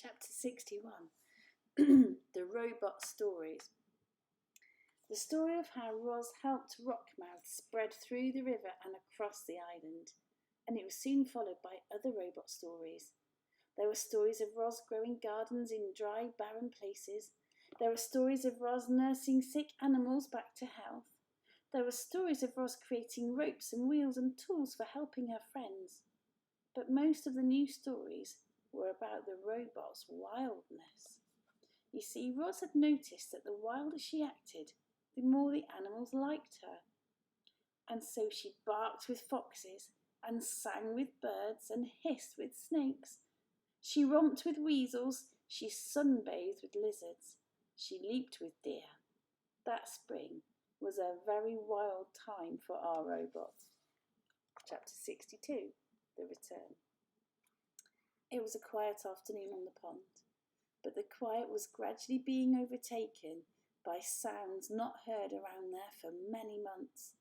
Chapter 61 The Robot Stories. The story of how Roz helped Rockmouth spread through the river and across the island, and it was soon followed by other robot stories. There were stories of Roz growing gardens in dry, barren places. There were stories of Roz nursing sick animals back to health. There were stories of Roz creating ropes and wheels and tools for helping her friends. But most of the new stories were about the robot's wildness. You see, Roz had noticed that the wilder she acted, the more the animals liked her. And so she barked with foxes, and sang with birds, and hissed with snakes. She romped with weasels, she sunbathed with lizards, she leaped with deer. That spring was a very wild time for our robot. Chapter 62, The Return. It was a quiet afternoon on the pond, but the quiet was gradually being overtaken by sounds not heard around there for many months.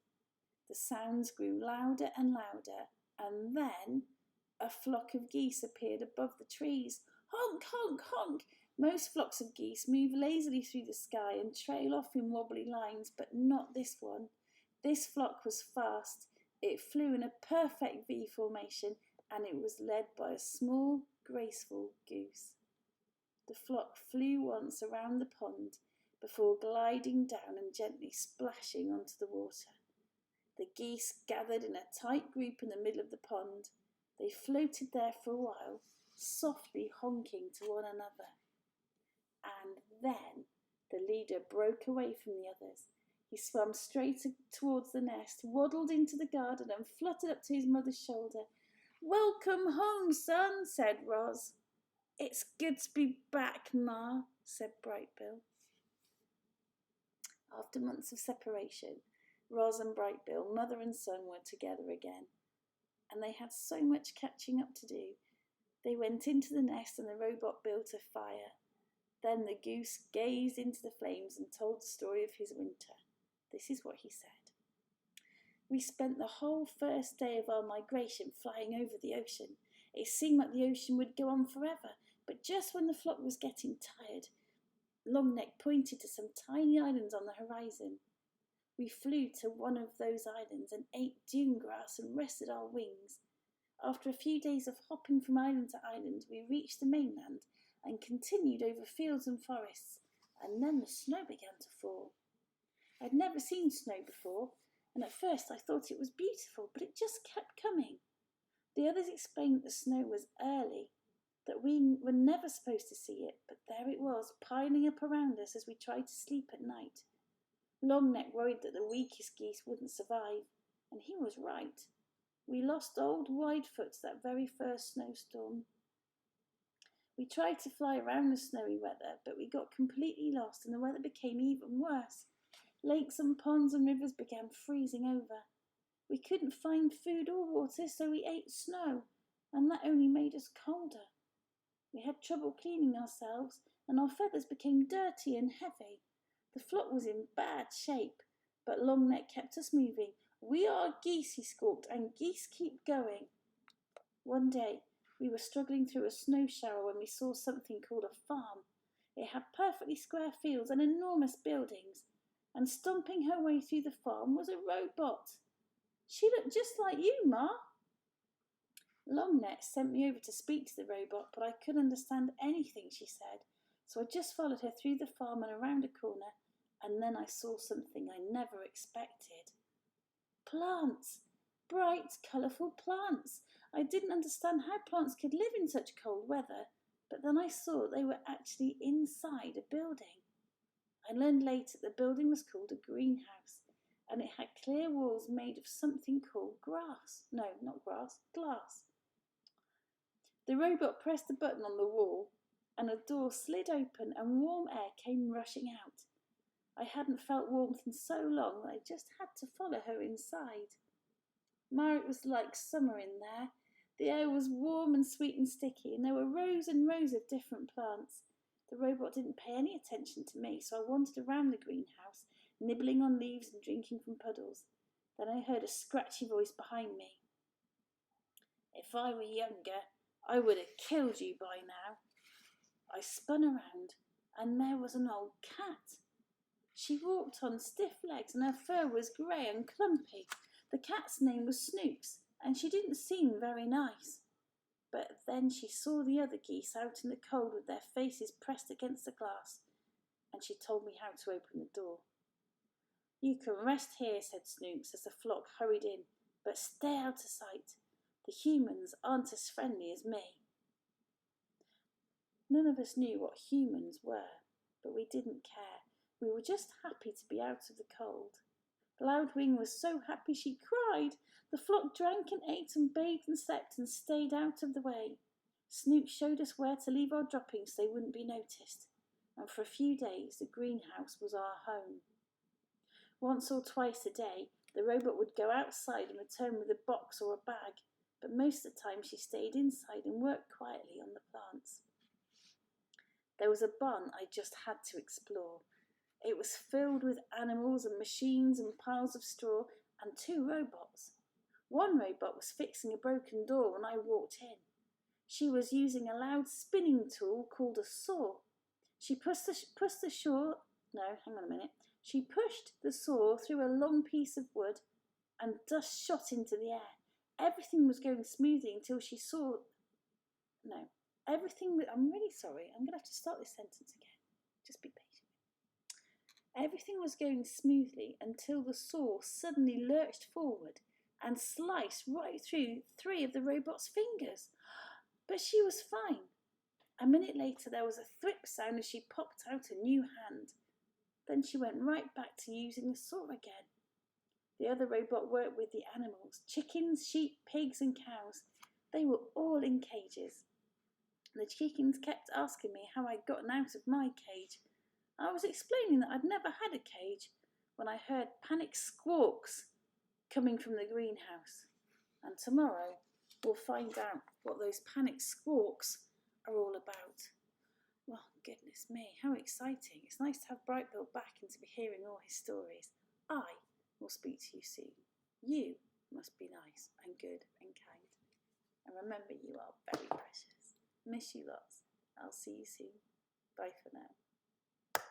The sounds grew louder and louder, and then a flock of geese appeared above the trees. Honk, honk, honk! Most flocks of geese move lazily through the sky and trail off in wobbly lines, but not this one. This flock was fast. It flew in a perfect V formation, and it was led by a small, graceful goose. The flock flew once around the pond before gliding down and gently splashing onto the water. The geese gathered in a tight group in the middle of the pond. They floated there for a while, softly honking to one another. And then the leader broke away from the others. He swam straight towards the nest, waddled into the garden and fluttered up to his mother's shoulder. "Welcome home, son," said Roz. "It's good to be back, Ma," said Brightbill. After months of separation, Roz and Brightbill, mother and son, were together again, and they had so much catching up to do. They went into the nest and the robot built a fire. Then the goose gazed into the flames and told the story of his winter. This is what he said. "We spent the whole first day of our migration flying over the ocean. It seemed like the ocean would go on forever, but just when the flock was getting tired, Longneck pointed to some tiny islands on the horizon. We flew to one of those islands and ate dune grass and rested our wings. After a few days of hopping from island to island, we reached the mainland and continued over fields and forests, and then the snow began to fall. I'd never seen snow before, and at first I thought it was beautiful, but it just kept coming. The others explained that the snow was early, that we were never supposed to see it, but there it was, piling up around us as we tried to sleep at night. Longneck worried that the weakest geese wouldn't survive, and he was right. We lost old Widefoot that very first snowstorm. We tried to fly around the snowy weather, but we got completely lost and the weather became even worse. Lakes and ponds and rivers began freezing over. We couldn't find food or water, so we ate snow, and that only made us colder. We had trouble cleaning ourselves, and our feathers became dirty and heavy. The flock was in bad shape, but Longneck kept us moving. "We are geese," he squawked, "and geese keep going." One day, we were struggling through a snow shower when we saw something called a farm. It had perfectly square fields and enormous buildings, and stomping her way through the farm was a robot. "She looked just like you, Ma." Longneck sent me over to speak to the robot, but I couldn't understand anything she said, so I just followed her through the farm and around a corner, and then I saw something I never expected. Plants! Bright, colourful plants! I didn't understand how plants could live in such cold weather, but then I saw they were actually inside a building. I learned later the building was called a greenhouse, and it had clear walls made of something called glass. The robot pressed a button on the wall, and a door slid open and warm air came rushing out. I hadn't felt warmth in so long that I just had to follow her inside. Ma, it was like summer in there. The air was warm and sweet and sticky, and there were rows and rows of different plants. The robot didn't pay any attention to me, so I wandered around the greenhouse, nibbling on leaves and drinking from puddles. Then I heard a scratchy voice behind me. "If I were younger, I would have killed you by now." spun around, and there was an old cat. She walked on stiff legs, and her fur was grey and clumpy. The cat's name was Snooks, and she didn't seem very nice. But then she saw the other geese out in the cold with their faces pressed against the glass, and she told me how to open the door. "You can rest here," said Snooks as the flock hurried in, "but stay out of sight. The humans aren't as friendly as me." None of us knew what humans were, but we didn't care. We were just happy to be out of the cold. Loudwing was so happy she cried. The flock drank and ate and bathed and slept and stayed out of the way. Snoop showed us where to leave our droppings so they wouldn't be noticed, and for a few days the greenhouse was our home. Once or twice a day, the robot would go outside and return with a box or a bag, but most of the time she stayed inside and worked quietly on the plants. There was a barn I just had to explore. It was filled with animals and machines and piles of straw and 2 robots. One robot was fixing a broken door when I walked in. She was using a loud spinning tool called a saw. She pushed the saw through a long piece of wood and dust shot into the air. Everything was going smoothly until she saw... I'm really sorry. I'm going to have to start this sentence again. Just be patient. Everything was going smoothly until the saw suddenly lurched forward and sliced right through 3 of the robot's fingers. But she was fine. A minute later, there was a thwip sound as she popped out a new hand. Then she went right back to using the saw again. The other robot worked with the animals, chickens, sheep, pigs and cows. They were all in cages. The chickens kept asking me how I'd gotten out of my cage. I was explaining that I'd never had a cage when I heard panicked squawks coming from the greenhouse. And tomorrow we'll find out what those panicked squawks are all about. Well, goodness me, how exciting. It's nice to have Brightbill back and to be hearing all his stories. I will speak to you soon. You must be nice and good and kind. And remember, you are very precious. Miss you lots. I'll see you soon. Bye for now.